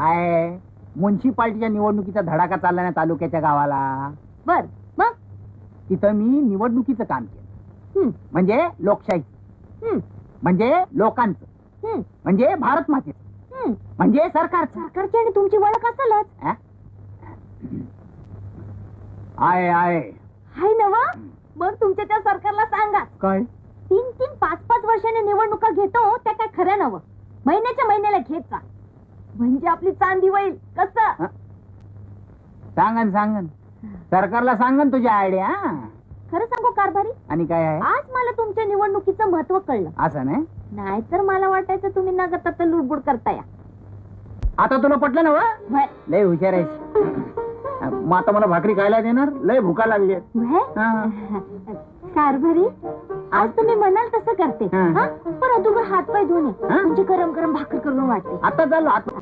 काय म्युन्सिपाल्टीच्या निवडणुकीचा धडाका चालला ना तालुक्याच्या गावाला. बर मग तिथं मी निवडणुकीचं काम केलं. म्हणजे लोकशाही, म्हणजे लोकांचं, म्हणजे भारत मातेचं, म्हणजे सरकारची आणि तुमची ओळख असेलच. आहे हाय नवा. मग तुमच्या त्या सरकारला सांगा काय 3-3, 5-5 वर्षाने निवडणुका घेतो त्या काय खऱ्या नव. महिन्याच्या महिन्याला घेत जा, म्हणजे आपली चांदी होईल. कसं सांगन सरकारला सांगन तुझ्या आयडिया. खरं सांगू कारभारी, आणि काय आहे आज मला तुमच्या निवडणुकीचं महत्व कळलं. असं नाही? नाहीतर मला वाटायचं तुम्ही नगतात लुडबुड करताय. आता तुला पटलं ना? व लय हुशार आहेस. मग आता मला भाकरी खायला देणार? लय भुका लागली. कारभारी, आज तुम्ही म्हणाल तसं करते. पण अगोदर हात पाय धुणे, म्हणजे गरम गरम भाकर करून वाटते. आता चाललो आता.